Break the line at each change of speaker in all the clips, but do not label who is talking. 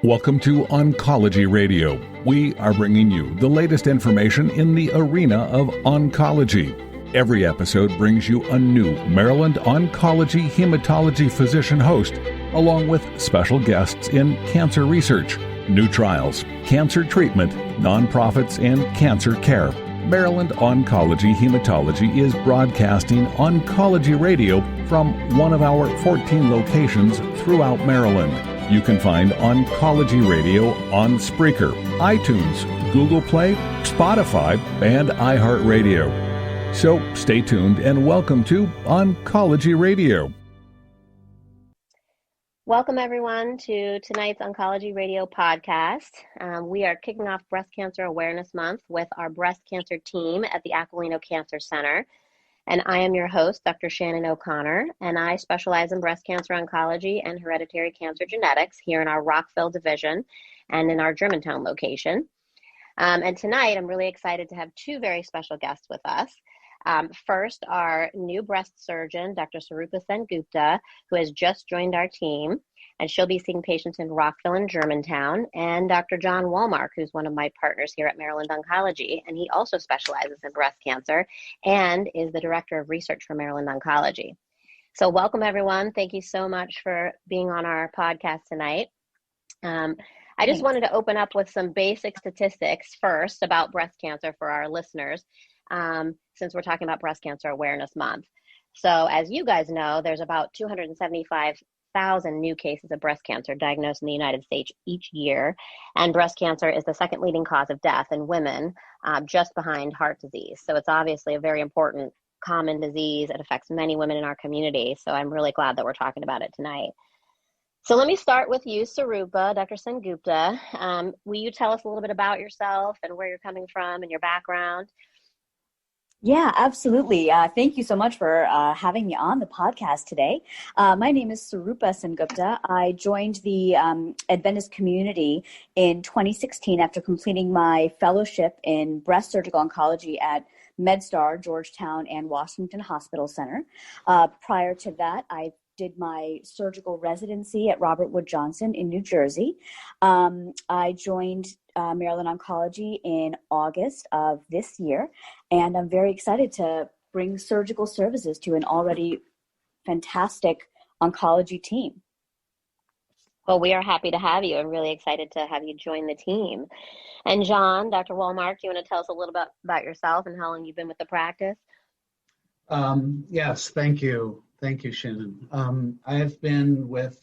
Welcome to Oncology Radio. We are bringing you the latest information in the arena of oncology. Every episode brings you a new Maryland Oncology Hematology physician host, along with special guests in cancer research, new trials, cancer treatment, nonprofits, and cancer care. Maryland Oncology Hematology is broadcasting Oncology Radio from one of our 14 locations throughout Maryland. You can find Oncology Radio on Spreaker, iTunes, Google Play, Spotify, and iHeartRadio. So stay tuned and welcome to Oncology Radio.
Welcome, everyone, to tonight's Oncology Radio podcast. We are kicking off Breast Cancer Awareness Month with our breast cancer team at the Aquilino Cancer Center. And I am your host, Dr. Shannon O'Connor, and I specialize in breast cancer oncology and hereditary cancer genetics here in our Rockville division and in our Germantown location. And tonight, I'm really excited to have two very special guests with us. First, our new breast surgeon, Dr. Sarupa Sengupta, who has just joined our team, and she'll be seeing patients in Rockville and Germantown, and Dr. John Wallmark, who's one of my partners here at Maryland Oncology, and he also specializes in breast cancer and is the director of research for Maryland Oncology. So welcome, everyone. Thank you so much for being on our podcast tonight. I just wanted to open up with some basic statistics first about breast cancer for our listeners, since we're talking about Breast Cancer Awareness Month. So as you guys know, there's about 275,000 new cases of breast cancer diagnosed in the United States each year. And breast cancer is the second leading cause of death in women, just behind heart disease. So it's obviously a very important common disease. It affects many women in our community. So I'm really glad that we're talking about it tonight. So let me start with you, Sarupa, Dr. Sengupta. Will you tell us a little bit about yourself and where you're coming from and your background?
Yeah, absolutely. Thank you so much for having me on the podcast today. My name is Sarupa Sengupta. I joined the Adventist community in 2016 after completing my fellowship in breast surgical oncology at MedStar, Georgetown, and Washington Hospital Center. Prior to that, I did my surgical residency at Robert Wood Johnson in New Jersey. I joined Maryland Oncology in August of this year, and I'm very excited to bring surgical services to an already fantastic oncology team.
Well, we are happy to have you and really excited to have you join the team. And John, Dr. Wallmark, do you want to tell us a little bit about yourself and how long you've been with the practice?
Yes, thank you. Thank you, Shannon. I have been with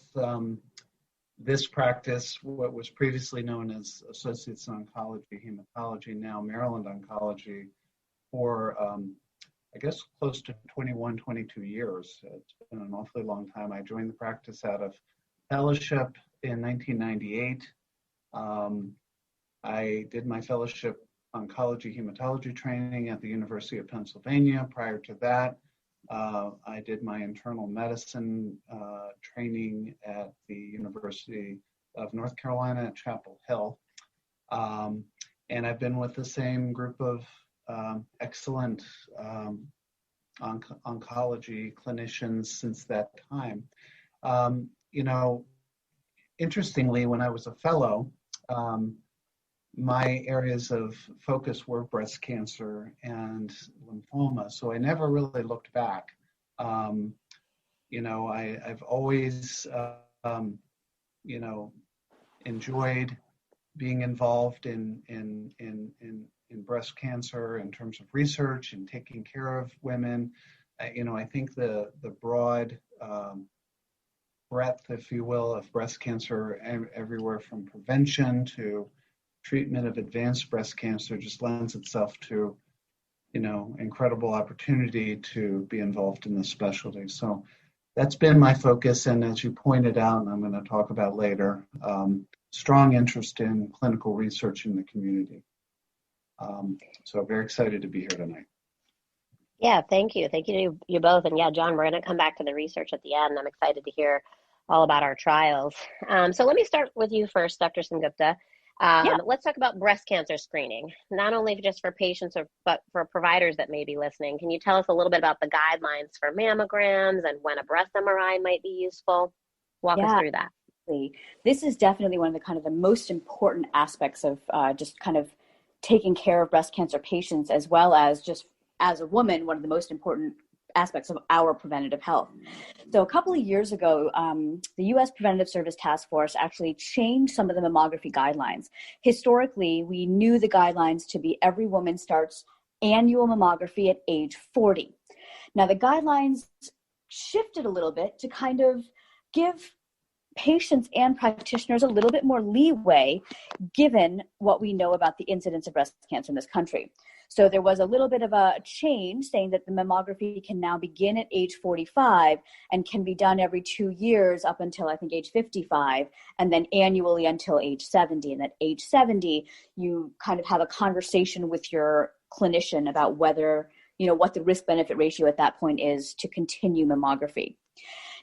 this practice, what was previously known as Associates in Oncology, Hematology, now Maryland Oncology, for I guess close to 21, 22 years. It's been an awfully long time. I joined the practice out of fellowship in 1998. I did my fellowship oncology hematology training at the University of Pennsylvania. Prior to that, I did my internal medicine training at the University of North Carolina at Chapel Hill. And I've been with the same group of excellent oncology clinicians since that time. Interestingly, when I was a fellow, my areas of focus were breast cancer and lymphoma, so I never really looked back. I've always, enjoyed being involved in breast cancer in terms of research and taking care of women. I think the broad breadth, if you will, of breast cancer everywhere from prevention to treatment of advanced breast cancer just lends itself to, incredible opportunity to be involved in this specialty. So that's been my focus. And as you pointed out, and I'm going to talk about later, strong interest in clinical research in the community. So very excited to be here tonight.
Yeah, thank you. Thank you to you both. And yeah, John, we're going to come back to the research at the end. I'm excited to hear all about our trials. So let me start with you first, Dr. Sengupta. Let's talk about breast cancer screening, not only just for patients, but for providers that may be listening. Can you tell us a little bit about the guidelines for mammograms and when a breast MRI might be useful? Walk us through that.
This is definitely one of the kind of the most important aspects of just kind of taking care of breast cancer patients, as well as just as a woman, one of the most important aspects of our preventative health. So a couple of years ago, the U.S. Preventative Service Task Force actually changed some of the mammography guidelines. Historically, we knew the guidelines to be every woman starts annual mammography at age 40. Now the guidelines shifted a little bit to kind of give patients and practitioners a little bit more leeway given what we know about the incidence of breast cancer in this country. So there was a little bit of a change saying that the mammography can now begin at age 45 and can be done every 2 years up until I think age 55, and then annually until age 70. And at age 70, you kind of have a conversation with your clinician about whether, you know, what the risk benefit ratio at that point is to continue mammography.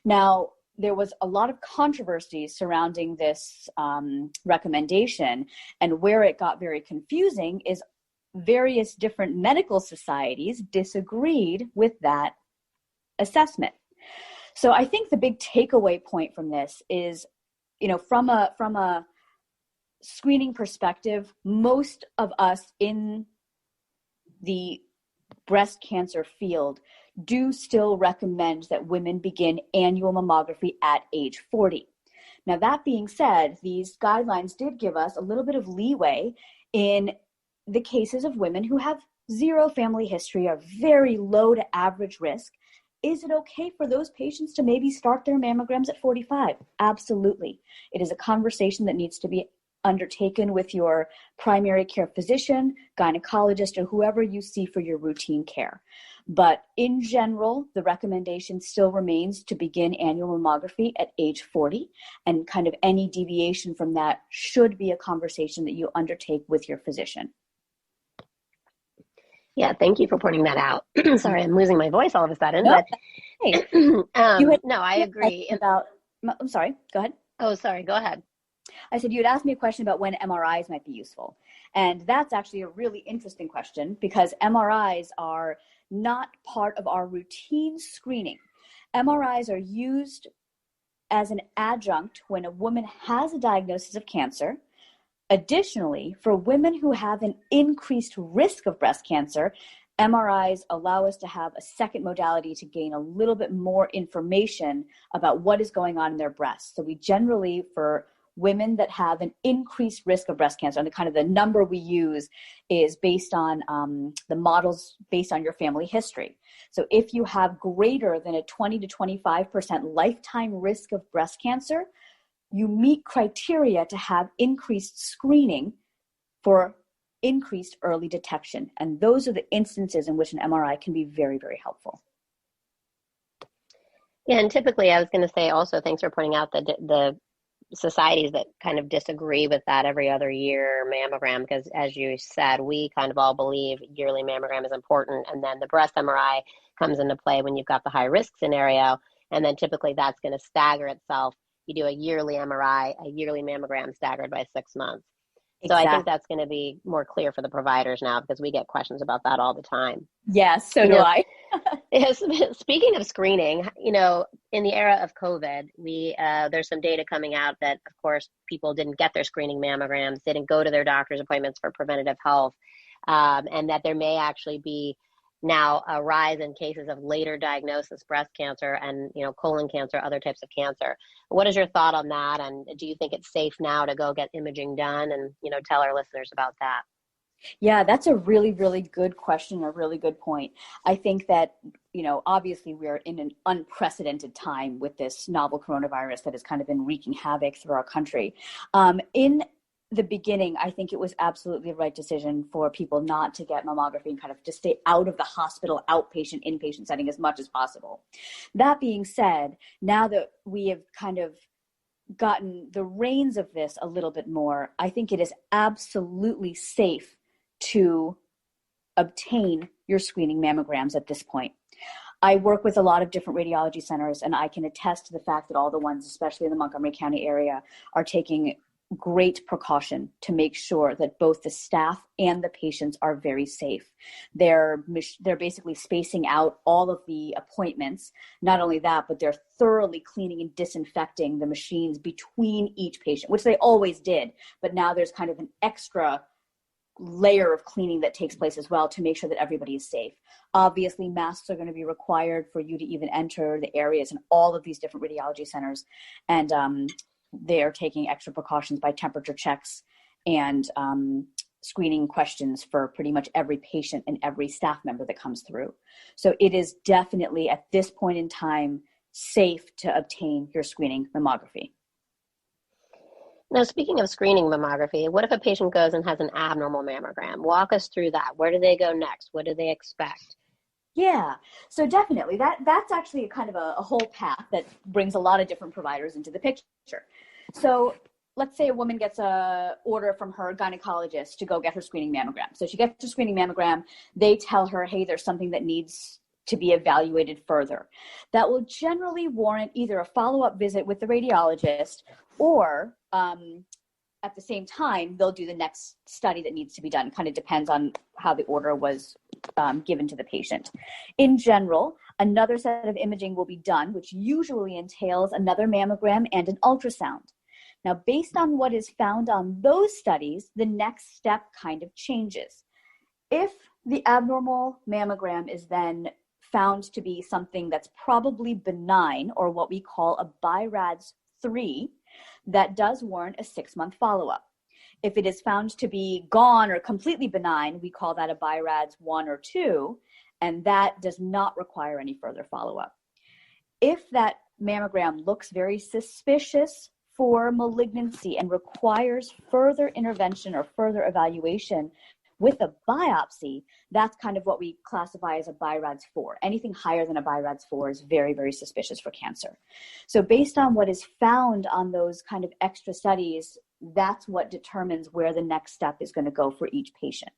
Now, there was a lot of controversy surrounding this recommendation, and where it got very confusing is various different medical societies disagreed with that assessment. So I think the big takeaway point from this is, you know, from a screening perspective, most of us in the breast cancer field do still recommend that women begin annual mammography at age 40. Now, that being said, these guidelines did give us a little bit of leeway in the cases of women who have zero family history, are very low to average risk. Is it okay for those patients to maybe start their mammograms at 45? Absolutely. It is a conversation that needs to be undertaken with your primary care physician, gynecologist, or whoever you see for your routine care. But in general, the recommendation still remains to begin annual mammography at age 40, and kind of any deviation from that should be a conversation that you undertake with your physician.
Yeah, thank you for pointing that out. Sorry, I'm losing my voice all of a sudden.
No,
but
hey,
no, I agree.
I'm sorry, go ahead.
Oh, sorry, go ahead.
I said you had asked me a question about when MRIs might be useful. And that's actually a really interesting question, because MRIs are not part of our routine screening. MRIs are used as an adjunct when a woman has a diagnosis of cancer. Additionally, for women who have an increased risk of breast cancer, MRIs allow us to have a second modality to gain a little bit more information about what is going on in their breast. So we generally, for women that have an increased risk of breast cancer, and the kind of the number we use is based on the models based on your family history. So if you have greater than a 20 to 25% lifetime risk of breast cancer, you meet criteria to have increased screening for increased early detection. And those are the instances in which an MRI can be very, very helpful.
Yeah, and typically I was going to say also, thanks for pointing out the societies that kind of disagree with that every other year mammogram, because as you said, we kind of all believe yearly mammogram is important, and then the breast MRI comes into play when you've got the high risk scenario, and then typically that's going to stagger itself. You do a yearly MRI, a yearly mammogram staggered by 6 months. Exactly. So I think that's going to be more clear for the providers now, because we get questions about that all the time.
Yes, so do I.
Speaking of screening, you know, in the era of COVID, there's some data coming out that, of course, people didn't get their screening mammograms, didn't go to their doctor's appointments for preventative health, and that there may actually be now a rise in cases of later diagnosis, breast cancer and, you know, colon cancer, other types of cancer. What is your thought on that? And do you think it's safe now to go get imaging done, and, you know, tell our listeners about that?
Yeah, that's a really, really good question, a really good point. I think that, you know, obviously we are in an unprecedented time with this novel coronavirus that has kind of been wreaking havoc through our country. In the beginning, I think it was absolutely the right decision for people not to get mammography and kind of to stay out of the hospital, outpatient, inpatient setting as much as possible. That being said, now that we have kind of gotten the reins of this a little bit more, I think it is absolutely safe to obtain your screening mammograms at this point. I work with a lot of different radiology centers, and I can attest to the fact that all the ones, especially in the Montgomery County area, are taking great precaution to make sure that both the staff and the patients are very safe. They're basically spacing out all of the appointments. Not only that, but they're thoroughly cleaning and disinfecting the machines between each patient, which they always did. But now there's kind of an extra layer of cleaning that takes place as well to make sure that everybody is safe. Obviously, masks are going to be required for you to even enter the areas in all of these different radiology centers. And they're taking extra precautions by temperature checks and screening questions for pretty much every patient and every staff member that comes through. So it is definitely at this point in time safe to obtain your screening mammography.
Now, speaking of screening mammography, what if a patient goes and has an abnormal mammogram? Walk us through that. Where do they go next? What do they expect?
Yeah, so definitely that's actually kind of a whole path that brings a lot of different providers into the picture. So let's say a woman gets a order from her gynecologist to go get her screening mammogram. So she gets her screening mammogram. They tell her, hey, there's something that needs to be evaluated further. That will generally warrant either a follow-up visit with the radiologist or at the same time, they'll do the next study that needs to be done. Kind of depends on how the order was given to the patient. In general, another set of imaging will be done, which usually entails another mammogram and an ultrasound. Now, based on what is found on those studies, the next step kind of changes. If the abnormal mammogram is then found to be something that's probably benign, or what we call a BI-RADS 3, that does warrant a 6-month follow-up. If it is found to be gone or completely benign, we call that a BI-RADS 1 or 2, and that does not require any further follow-up. If that mammogram looks very suspicious for malignancy and requires further intervention or further evaluation with a biopsy, that's kind of what we classify as a BI-RADS 4. Anything higher than a BI-RADS 4 is very, very suspicious for cancer. So based on what is found on those kind of extra studies, that's what determines where the next step is going to go for each patient.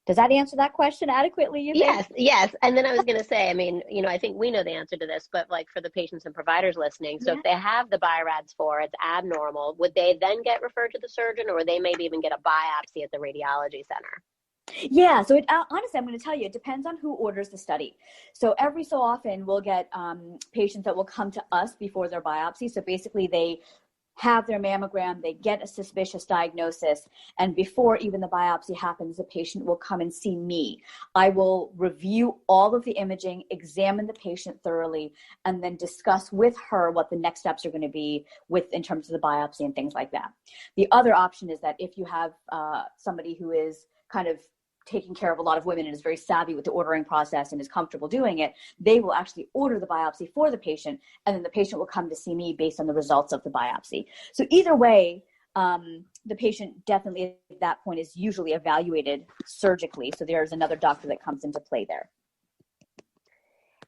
Does that answer that question adequately, you think?
Yes. And then I was going to say, I mean, I think we know the answer to this, but like for the patients and providers listening, so if they have the BI-RADS 4, it's abnormal, would they then get referred to the surgeon, or they maybe even get a biopsy at the radiology center?
Yeah, so honestly, I'm going to tell you, it depends on who orders the study. So every so often we'll get patients that will come to us before their biopsy. So basically they have their mammogram, they get a suspicious diagnosis, and before even the biopsy happens, the patient will come and see me. I will review all of the imaging, examine the patient thoroughly, and then discuss with her what the next steps are going to be in terms of the biopsy and things like that. The other option is that if you have somebody who is kind of taking care of a lot of women and is very savvy with the ordering process and is comfortable doing it, they will actually order the biopsy for the patient, and then the patient will come to see me based on the results of the biopsy. So either way, the patient definitely at that point is usually evaluated surgically. So there's another doctor that comes into play there.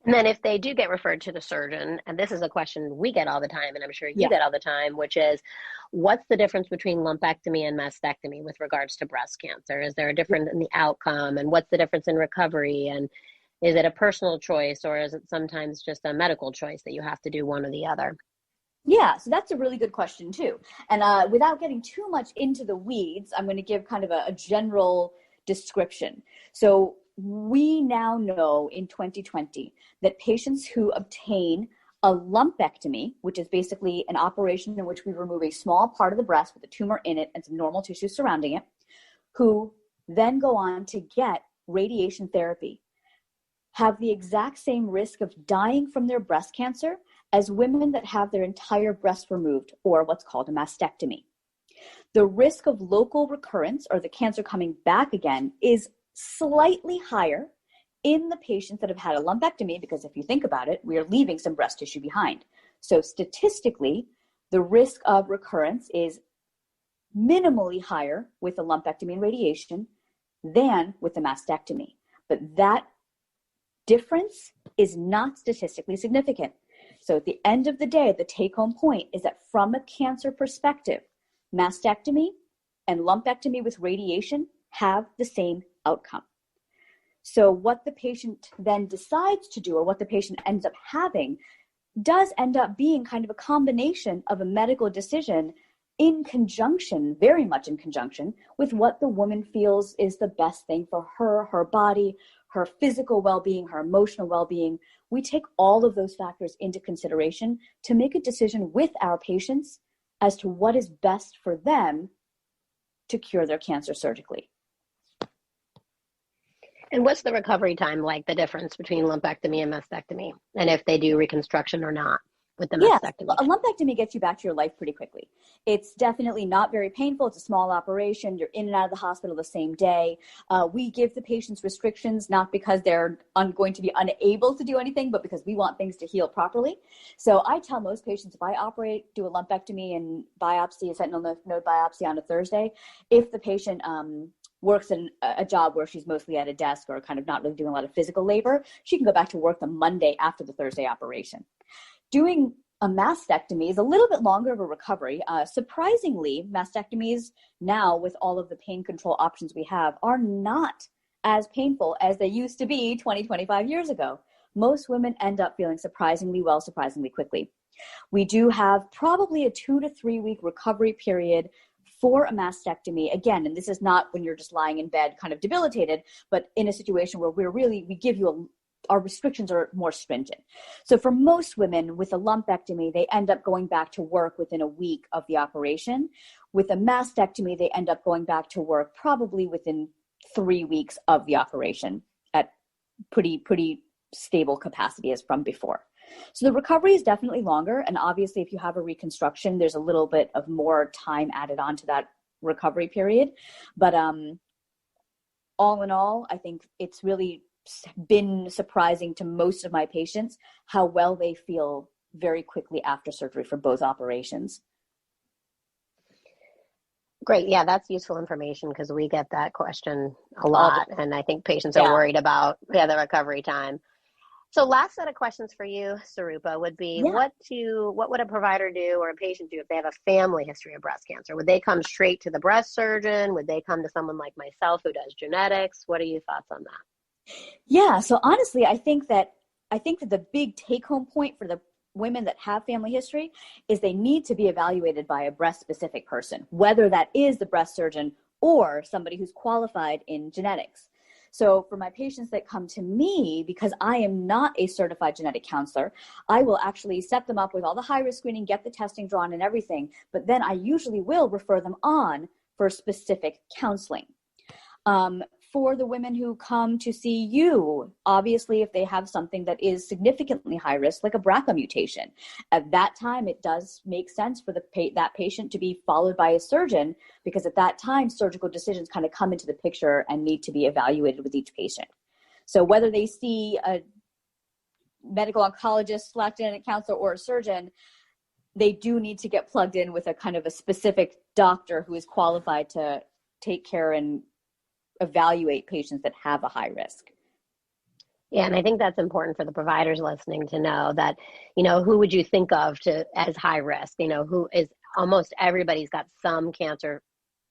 And then if they do get referred to the surgeon, and this is a question we get all the time, and I'm sure you get all the time, which is, what's the difference between lumpectomy and mastectomy with regards to breast cancer? Is there a difference in the outcome, and what's the difference in recovery? And is it a personal choice, or is it sometimes just a medical choice that you have to do one or the other?
Yeah, so that's a really good question too. And without getting too much into the weeds, I'm going to give kind of a general description. So we now know in 2020 that patients who obtain a lumpectomy, which is basically an operation in which we remove a small part of the breast with a tumor in it and some normal tissue surrounding it, who then go on to get radiation therapy, have the exact same risk of dying from their breast cancer as women that have their entire breast removed, or what's called a mastectomy. The risk of local recurrence, or the cancer coming back again, is slightly higher in the patients that have had a lumpectomy, because if you think about it, we are leaving some breast tissue behind. So statistically, the risk of recurrence is minimally higher with a lumpectomy and radiation than with a mastectomy. But that difference is not statistically significant. So at the end of the day, the take-home point is that from a cancer perspective, mastectomy and lumpectomy with radiation have the same outcome. So what the patient then decides to do, or what the patient ends up having, does end up being kind of a combination of a medical decision in conjunction, very much in conjunction with what the woman feels is the best thing for her, her body, her physical well-being, her emotional well-being. We take all of those factors into consideration to make a decision with our patients as to what is best for them to cure their cancer surgically.
And what's the recovery time like, the difference between lumpectomy and mastectomy, and if they do reconstruction or not with the mastectomy?
A lumpectomy gets you back to your life pretty quickly. It's definitely not very painful. It's a small operation. You're in and out of the hospital the same day. We give the patients restrictions, not because they're going to be unable to do anything, but because we want things to heal properly. So I tell most patients, if I do a lumpectomy and biopsy, a sentinel node biopsy on a Thursday, if the patient works in a job where she's mostly at a desk or kind of not really doing a lot of physical labor, she can go back to work the Monday after the Thursday operation. Doing a mastectomy is a little bit longer of a recovery. Surprisingly, mastectomies now, with all of the pain control options we have, are not as painful as they used to be 20, 25 years ago. Most women end up feeling surprisingly well, surprisingly quickly. We do have probably a 2 to 3 week recovery period for a mastectomy. Again, and this is not when you're just lying in bed kind of debilitated, but in a situation where we give you our restrictions are more stringent. So for most women with a lumpectomy, they end up going back to work within a week of the operation. With a mastectomy, they end up going back to work probably within 3 weeks of the operation at pretty stable capacity as from before. So the recovery is definitely longer. And obviously, if you have a reconstruction, there's a little bit of more time added on to that recovery period. But all in all, I think it's really been surprising to most of my patients how well they feel very quickly after surgery for both operations.
Great. Yeah, that's useful information because we get that question a lot. And I think patients are worried about the recovery time. So last set of questions for you, Sarupa, would be what would a provider do or a patient do if they have a family history of breast cancer? Would they come straight to the breast surgeon? Would they come to someone like myself who does genetics? What are your thoughts on that?
Yeah. So honestly, I think that the big take home point for the women that have family history is they need to be evaluated by a breast specific person, whether that is the breast surgeon or somebody who's qualified in genetics. So for my patients that come to me, because I am not a certified genetic counselor, I will actually set them up with all the high risk screening, get the testing drawn and everything, but then I usually will refer them on for specific counseling. For the women who come to see you, obviously, if they have something that is significantly high risk, like a BRCA mutation, at that time, it does make sense for that patient to be followed by a surgeon, because at that time, surgical decisions kind of come into the picture and need to be evaluated with each patient. So whether they see a medical oncologist, genetic counselor, or a surgeon, they do need to get plugged in with a kind of a specific doctor who is qualified to take care and evaluate patients that have a high risk.
Yeah, and I think that's important for the providers listening to know that, who would you think of as high risk? Who is almost everybody's got some cancer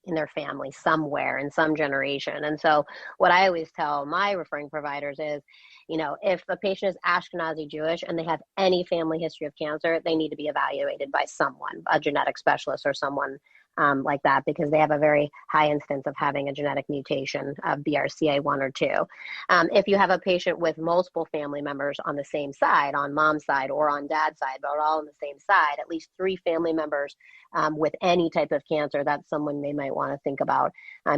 in their family somewhere in some generation. And so what I always tell my referring providers is, if a patient is Ashkenazi Jewish and they have any family history of cancer, they need to be evaluated by someone, a genetic specialist or someone like that, because they have a very high instance of having a genetic mutation of BRCA1 or 2. If you have a patient with multiple family members on the same side, on mom's side or on dad's side, but all on the same side, at least 3 family members with any type of cancer, that's someone they might want to think about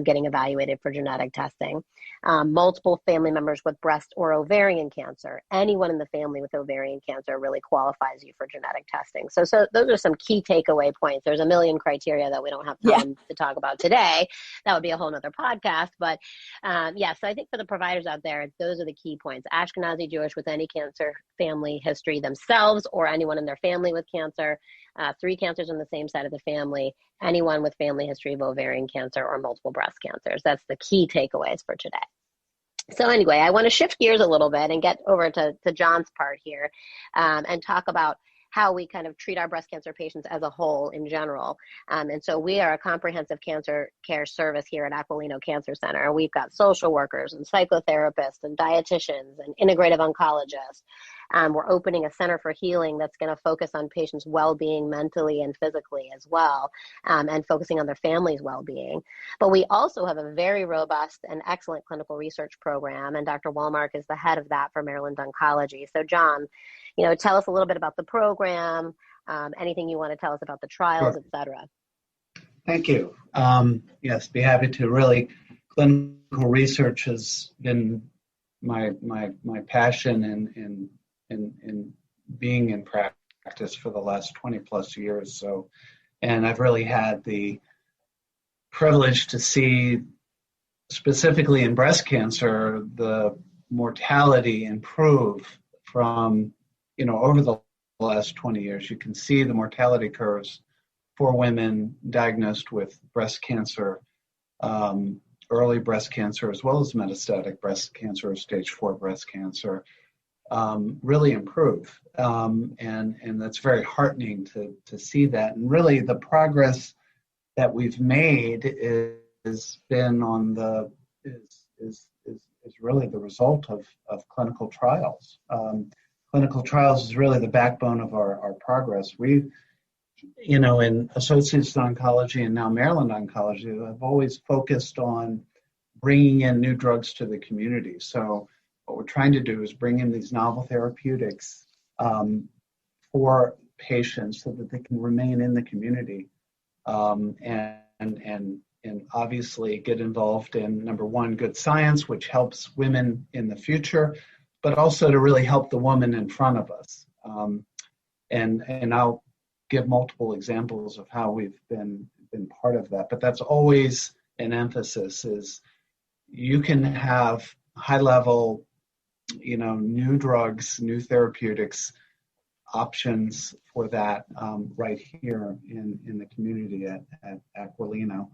getting evaluated for genetic testing. Multiple family members with breast or ovarian cancer, anyone in the family with ovarian cancer really qualifies you for genetic testing. So those are some key takeaway points. There's a million criteria that we don't have time to talk about today. That would be a whole nother podcast. But so I think for the providers out there, those are the key points. Ashkenazi Jewish with any cancer family history themselves or anyone in their family with cancer, 3 cancers on the same side of the family, anyone with family history of ovarian cancer or multiple breast cancers. That's the key takeaways for today. So anyway, I want to shift gears a little bit and get over to John's part here and talk about how we kind of treat our breast cancer patients as a whole in general. And so we are a comprehensive cancer care service here at Aquilino Cancer Center. We've got social workers and psychotherapists and dietitians and integrative oncologists. We're opening a center for healing that's going to focus on patients' well-being mentally and physically as well, and focusing on their family's well-being. But we also have a very robust and excellent clinical research program, and Dr. Wallmark is the head of that for Maryland Oncology. So John, tell us a little bit about the program, anything you want to tell us about the trials,
Sure.
et cetera.
Thank you. Yes, be happy to. Really, clinical research has been my passion in being in practice for the last 20 plus years. So, and I've really had the privilege to see, specifically in breast cancer, the mortality improve from, over the last 20 years. You can see the mortality curves for women diagnosed with breast cancer, early breast cancer, as well as metastatic breast cancer or stage 4 breast cancer, really improve. And that's very heartening to see that. And really the progress that we've made is really the result of clinical trials. Clinical trials is really the backbone of our progress. We, in Associates in Oncology and now Maryland Oncology, I've always focused on bringing in new drugs to the community. So what we're trying to do is bring in these novel therapeutics for patients so that they can remain in the community, and obviously get involved in, number one, good science, which helps women in the future, but also to really help the woman in front of us. And I'll give multiple examples of how we've been part of that, but that's always an emphasis, is you can have high level, new drugs, new therapeutics options for that right here in the community at Aquilino.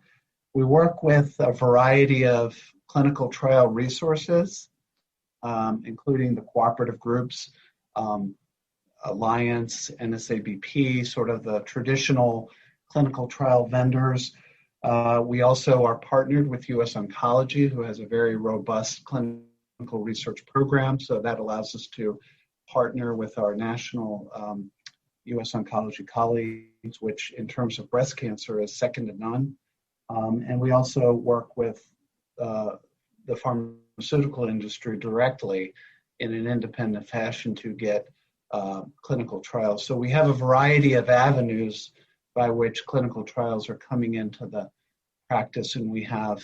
We work with a variety of clinical trial resources, including the cooperative groups, Alliance, NSABP, sort of the traditional clinical trial vendors. We also are partnered with US Oncology, who has a very robust clinical research program, so that allows us to partner with our national US Oncology colleagues, which in terms of breast cancer is second to none. And we also work with the pharmaceutical industry directly in an independent fashion to get clinical trials. So we have a variety of avenues by which clinical trials are coming into the practice, and we have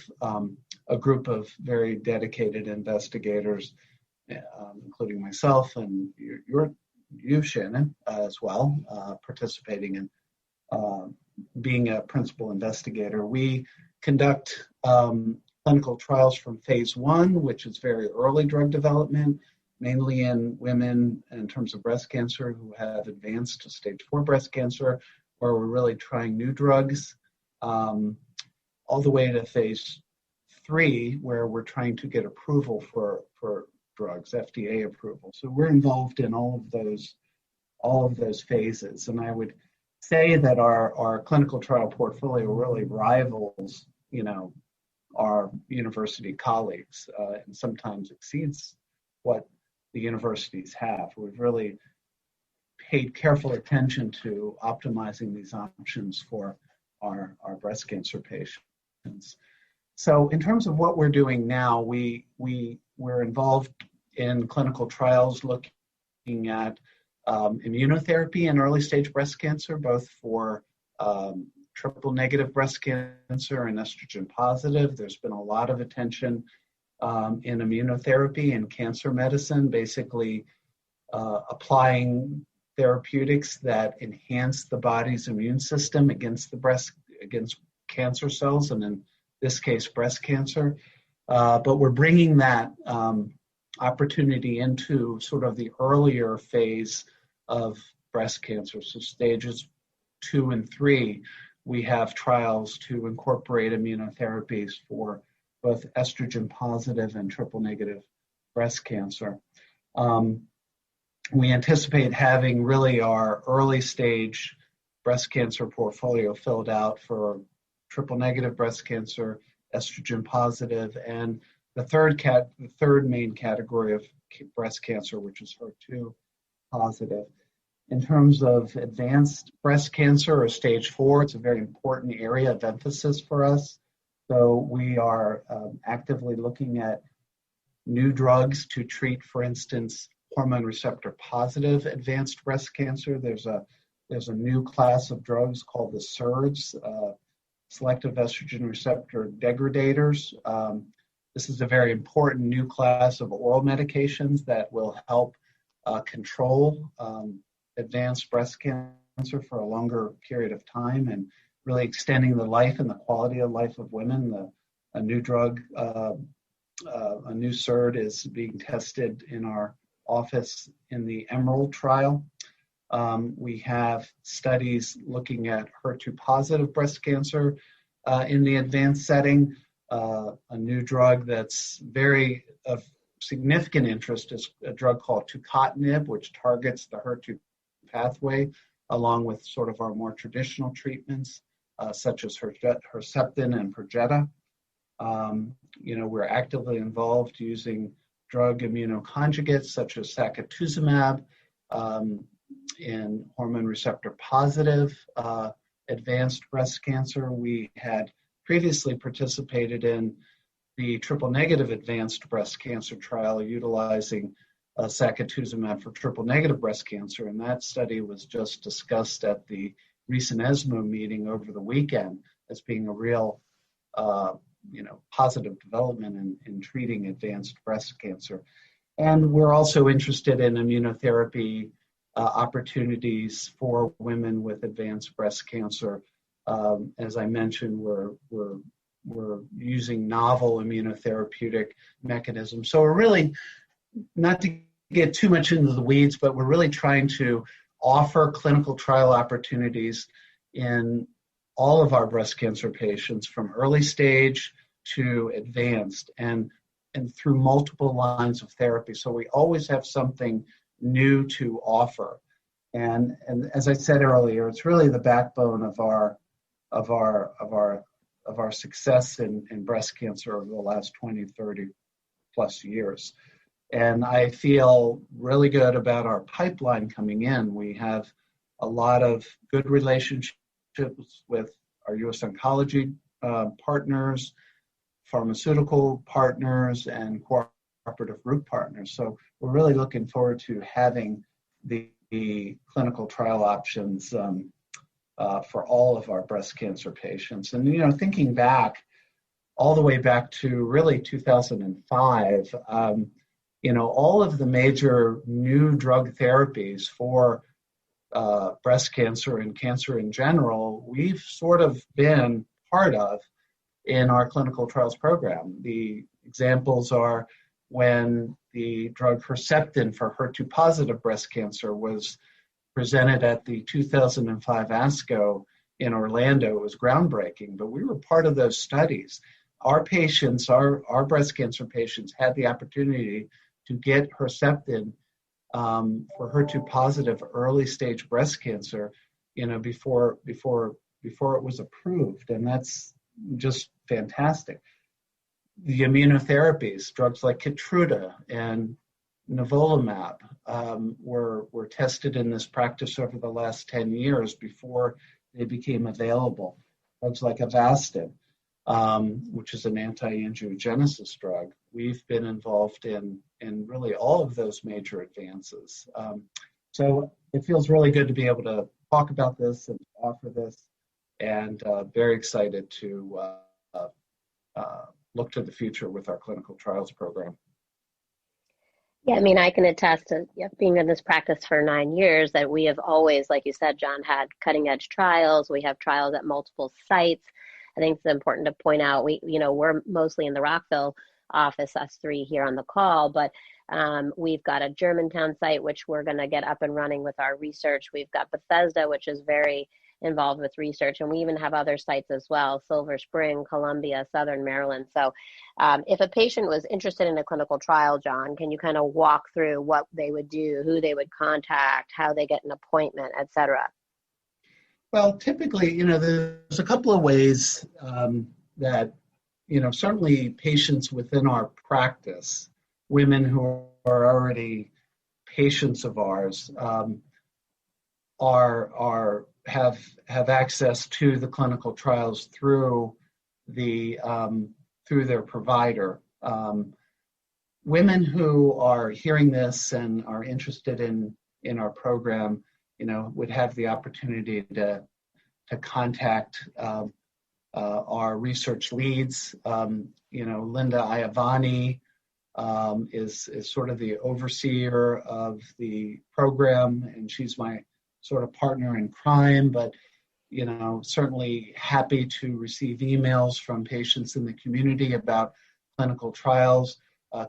a group of very dedicated investigators, including myself and you, Shannon, as well, participating in being a principal investigator. We conduct clinical trials from phase 1, which is very early drug development, mainly in women in terms of breast cancer who have advanced to stage 4 breast cancer, where we're really trying new drugs, all the way to phase 3, where we're trying to get approval for drugs, FDA approval. So we're involved in all of those phases. And I would say that our clinical trial portfolio really rivals, our university colleagues, and sometimes exceeds what the universities have. We've really paid careful attention to optimizing these options for our breast cancer patients. So in terms of what we're doing now, we're involved in clinical trials looking at immunotherapy in early stage breast cancer, both for triple negative breast cancer and estrogen positive. There's been a lot of attention in immunotherapy and cancer medicine, basically applying therapeutics that enhance the body's immune system against cancer cells, and in this case, breast cancer. But we're bringing that opportunity into sort of the earlier phase of breast cancer. So stages 2 and 3, we have trials to incorporate immunotherapies for both estrogen positive and triple negative breast cancer. We anticipate having really our early stage breast cancer portfolio filled out for triple negative breast cancer, estrogen positive, and the third main category of breast cancer, which is HER2 positive. In terms of advanced breast cancer or stage 4, it's a very important area of emphasis for us. So we are actively looking at new drugs to treat, for instance, hormone receptor positive advanced breast cancer. There's a new class of drugs called the SERDs, selective estrogen receptor degradators. This is a very important new class of oral medications that will help control advanced breast cancer for a longer period of time and really extending the life and the quality of life of women. A new drug, a new SERD is being tested in our office in the Emerald trial. We have studies looking at HER2-positive breast cancer in the advanced setting. A new drug that's very of significant interest is a drug called tucatinib, which targets the HER2 pathway, along with sort of our more traditional treatments, such as Herceptin and Perjeta. We're actively involved using drug immunoconjugates such as sacituzumab in hormone receptor positive advanced breast cancer. We had previously participated in the triple negative advanced breast cancer trial utilizing sacituzumab for triple negative breast cancer, and that study was just discussed at the recent ESMO meeting over the weekend as being a real positive development in treating advanced breast cancer. And we're also interested in immunotherapy opportunities for women with advanced breast cancer. As I mentioned, we're using novel immunotherapeutic mechanisms. So we're really, not to get too much into the weeds, but we're really trying to offer clinical trial opportunities in all of our breast cancer patients from early stage to advanced and through multiple lines of therapy. So we always have something new to offer. And as I said earlier, it's really the backbone of our success in breast cancer over the last 20, 30 plus years. And I feel really good about our pipeline coming in. We have a lot of good relationships with our U.S. Oncology partners, pharmaceutical partners, and cooperative group partners. So we're really looking forward to having the clinical trial options for all of our breast cancer patients. And, thinking back, all the way back to really 2005, all of the major new drug therapies for breast cancer and cancer in general, we've sort of been part of in our clinical trials program. The examples are when the drug Herceptin for HER2-positive breast cancer was presented at the 2005 ASCO in Orlando. It was groundbreaking, but we were part of those studies. Our patients, our breast cancer patients, had the opportunity to get Herceptin for HER2-positive early-stage breast cancer, before it was approved, and that's just fantastic. The immunotherapies, drugs like Keytruda and nivolumab, were tested in this practice over the last 10 years before they became available. Drugs like Avastin, which is an anti-angiogenesis drug. We've been involved in really all of those major advances. So it feels really good to be able to talk about this and offer this, and very excited to look to the future with our clinical trials program.
Yeah, I mean, I can attest to being in this practice for 9 years that we have always, like you said, John, had cutting edge trials. We have trials at multiple sites. I think it's important to point out, we're mostly in the Rockville office, us three here on the call, but we've got a Germantown site, which we're going to get up and running with our research. We've got Bethesda, which is very involved with research, and we even have other sites as well, Silver Spring, Columbia, Southern Maryland. So if a patient was interested in a clinical trial, John, can you kind of walk through what they would do, who they would contact, how they get an appointment, et cetera?
Well, typically, there's a couple of ways that, certainly patients within our practice, women who are already patients of ours have access to the clinical trials through their provider. Women who are hearing this and are interested in our program, would have the opportunity to contact our research leads. Linda Iavani is sort of the overseer of the program, and she's my sort of partner in crime, but certainly happy to receive emails from patients in the community about clinical trials.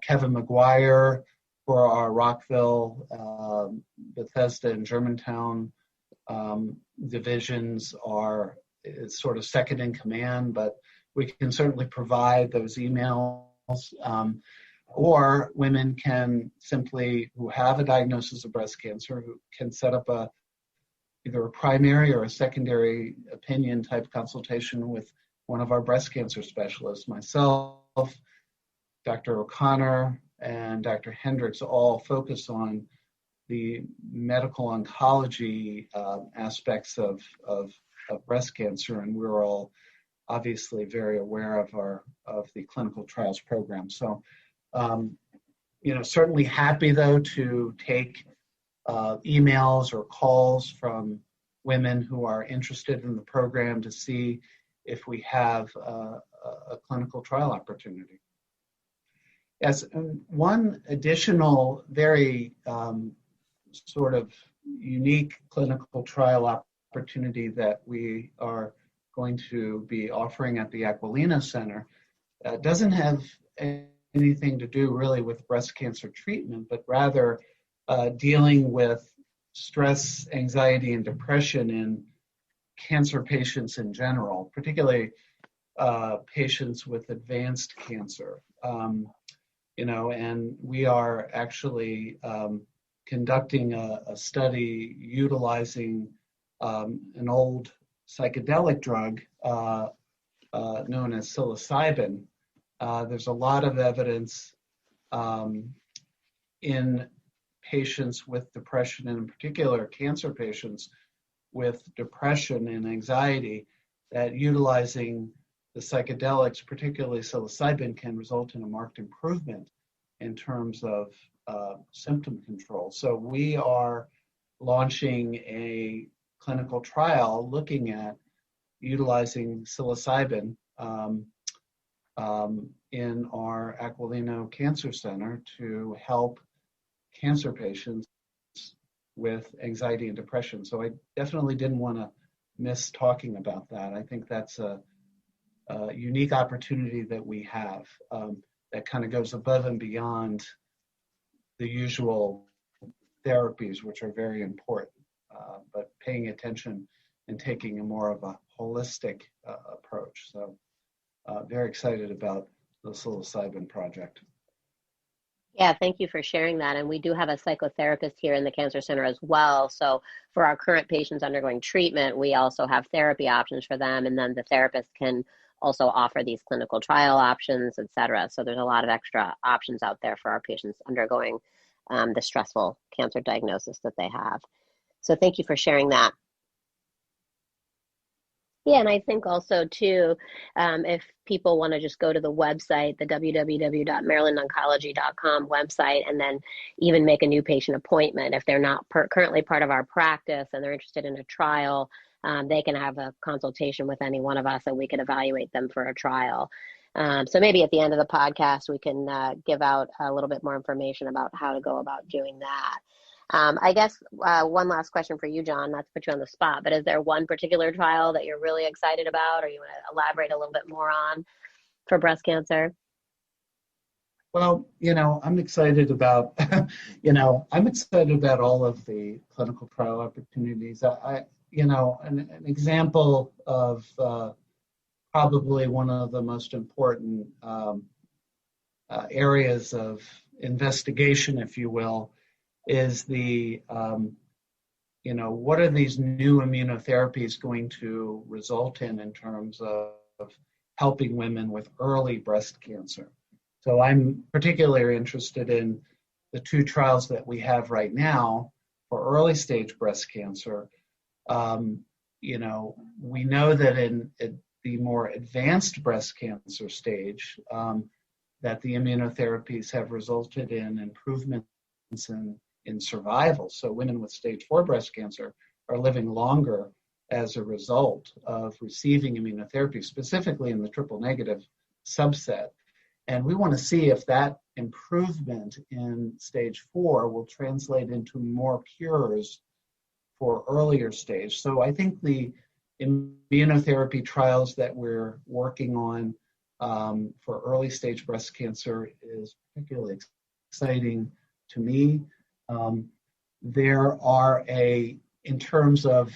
Kevin McGuire for our Rockville, Bethesda, and Germantown divisions is sort of second in command, but we can certainly provide those emails. Or women can simply, who have a diagnosis of breast cancer, who can set up either a primary or a secondary opinion type consultation with one of our breast cancer specialists. Myself, Dr. O'Connor, and Dr. Hendricks all focus on the medical oncology aspects of breast cancer, and we're all obviously very aware of the clinical trials program. So, certainly happy though to take emails or calls from women who are interested in the program to see if we have a clinical trial opportunity. As one additional very sort of unique clinical trial opportunity that we are going to be offering at the Aquilino Center doesn't have anything to do really with breast cancer treatment, but rather dealing with stress, anxiety, and depression in cancer patients in general, particularly patients with advanced cancer. And we are actually conducting a study utilizing an old psychedelic drug known as psilocybin. There's a lot of evidence in patients with depression, and in particular cancer patients with depression and anxiety, that utilizing the psychedelics, particularly psilocybin, can result in a marked improvement in terms of symptom control. So we are launching a clinical trial looking at utilizing psilocybin in our Aquilino Cancer Center to help cancer patients with anxiety and depression. So I definitely didn't want to miss talking about that. I think that's a unique opportunity that we have that kind of goes above and beyond the usual therapies, which are very important, but paying attention and taking a more of a holistic approach. So very excited about the psilocybin project.
Yeah, thank you for sharing that. And we do have a psychotherapist here in the Cancer Center as well. So for our current patients undergoing treatment, we also have therapy options for them. And then the therapist can also offer these clinical trial options, et cetera. So there's a lot of extra options out there for our patients undergoing the stressful cancer diagnosis that they have. So thank you for sharing that. Yeah, and I think also too, if people want to just go to the website, the www.marylandoncology.com website, and then even make a new patient appointment, if they're not currently part of our practice and they're interested in a trial, they can have a consultation with any one of us and we can evaluate them for a trial. So maybe at the end of the podcast, we can give out a little bit more information about how to go about doing that. I guess one last question for you, John, not to put you on the spot, but is there one particular trial that you're really excited about or you want to elaborate a little bit more on for breast cancer?
Well, I'm excited about, I'm excited about all of the clinical trial opportunities. An example of probably one of the most important areas of investigation, if you will, is the, what are these new immunotherapies going to result in terms of helping women with early breast cancer? So I'm particularly interested in the two trials that we have right now for early stage breast cancer, we know that in the more advanced breast cancer stage, that the immunotherapies have resulted in improvements in survival. So women with stage 4 breast cancer are living longer as a result of receiving immunotherapy, specifically in the triple negative subset. And we want to see if that improvement in stage 4 will translate into more cures for earlier stage. So I think the immunotherapy trials that we're working on for early stage breast cancer is particularly exciting to me. There are in terms of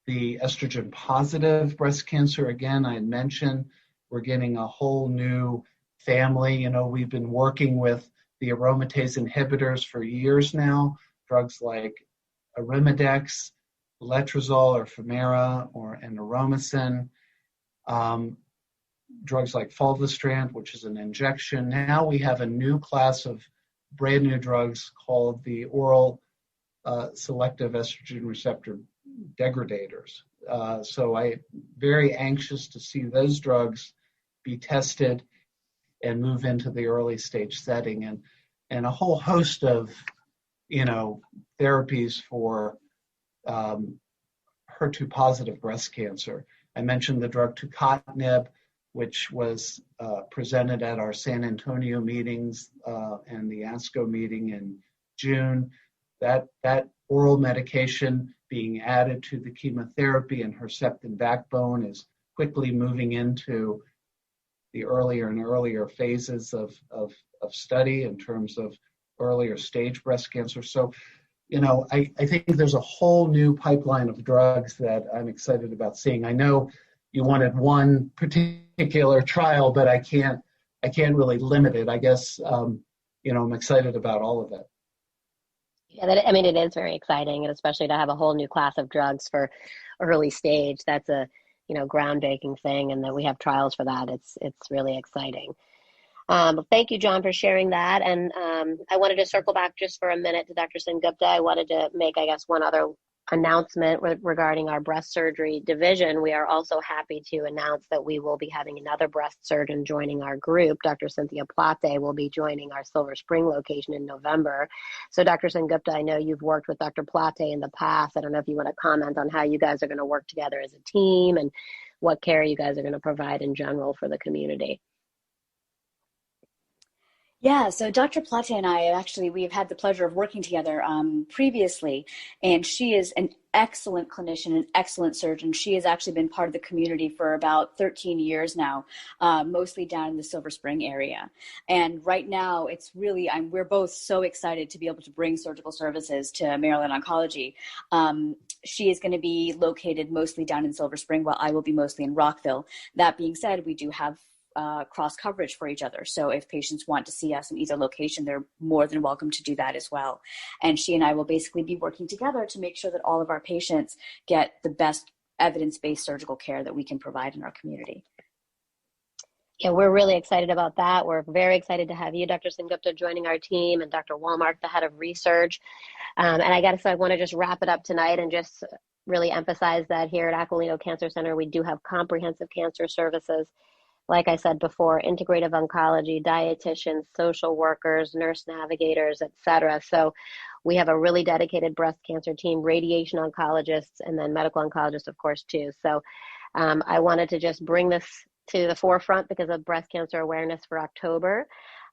the estrogen positive breast cancer, again, I had mentioned we're getting a whole new family. We've been working with the aromatase inhibitors for years now, drugs like Arimidex, letrozole or Femara and Aromacin, drugs like fulvestrant, which is an injection. Now we have a new class of brand new drugs called the oral selective estrogen receptor degradators. So I'm very anxious to see those drugs be tested and move into the early stage setting, and a whole host of therapies for HER2 positive breast cancer. I mentioned the drug tucatinib, which was presented at our San Antonio meetings and the ASCO meeting in June. That oral medication being added to the chemotherapy and Herceptin backbone is quickly moving into the earlier and earlier phases of study in terms of earlier stage breast cancer. So, I think there's a whole new pipeline of drugs that I'm excited about seeing. I know you wanted one particular trial, but I can't really limit it. I guess, I'm excited about all of it.
Yeah, it is very exciting, and especially to have a whole new class of drugs for early stage. That's a groundbreaking thing, and that we have trials for that. It's really exciting. Thank you, John, for sharing that. And I wanted to circle back just for a minute to Dr. Sengupta. I wanted to make, one other announcement regarding our breast surgery division. We are also happy to announce that we will be having another breast surgeon joining our group. Dr. Cynthia Plate will be joining our Silver Spring location in November. So Dr. Sengupta, I know you've worked with Dr. Plate in the past. I don't know if you want to comment on how you guys are going to work together as a team and what care you guys are going to provide in general for the community.
Yeah, so Dr. Plate and I we've had the pleasure of working together previously, and she is an excellent clinician, an excellent surgeon. She has actually been part of the community for about 13 years now, mostly down in the Silver Spring area. And right now, we're both so excited to be able to bring surgical services to Maryland Oncology. She is going to be located mostly down in Silver Spring, while I will be mostly in Rockville. That being said, we do have cross coverage for each other. So if patients want to see us in either location, they're more than welcome to do that as well. And she and I will basically be working together to make sure that all of our patients get the best evidence-based surgical care that we can provide in our community.
Yeah, we're really excited about that. We're very excited to have you, Dr. Sengupta, joining our team, and Dr. Wallmark, the head of research. And I want to just wrap it up tonight and just really emphasize that here at Aquilino Cancer Center, we do have comprehensive cancer services. Like I said before, integrative oncology, dietitians, social workers, nurse navigators, et cetera. So we have a really dedicated breast cancer team, radiation oncologists, and then medical oncologists, of course, too. So I wanted to just bring this to the forefront because of Breast Cancer Awareness for October.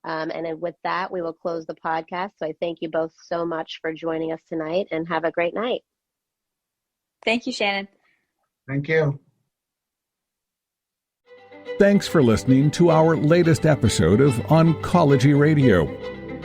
And then with that, we will close the podcast. So I thank you both so much for joining us tonight, and have a great night.
Thank you, Shannon.
Thank you.
Thanks for listening to our latest episode of Oncology Radio.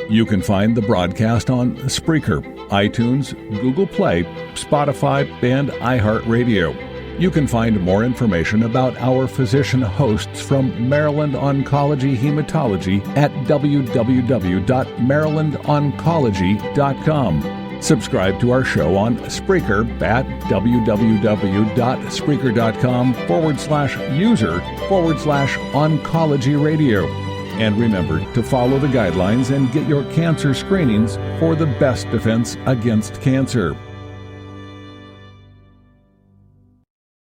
You can find the broadcast on Spreaker, iTunes, Google Play, Spotify, and iHeartRadio. You can find more information about our physician hosts from Maryland Oncology Hematology at www.marylandoncology.com. Subscribe to our show on Spreaker at www.spreaker.com/user/oncology radio. And remember to follow the guidelines and get your cancer screenings for the best defense against cancer.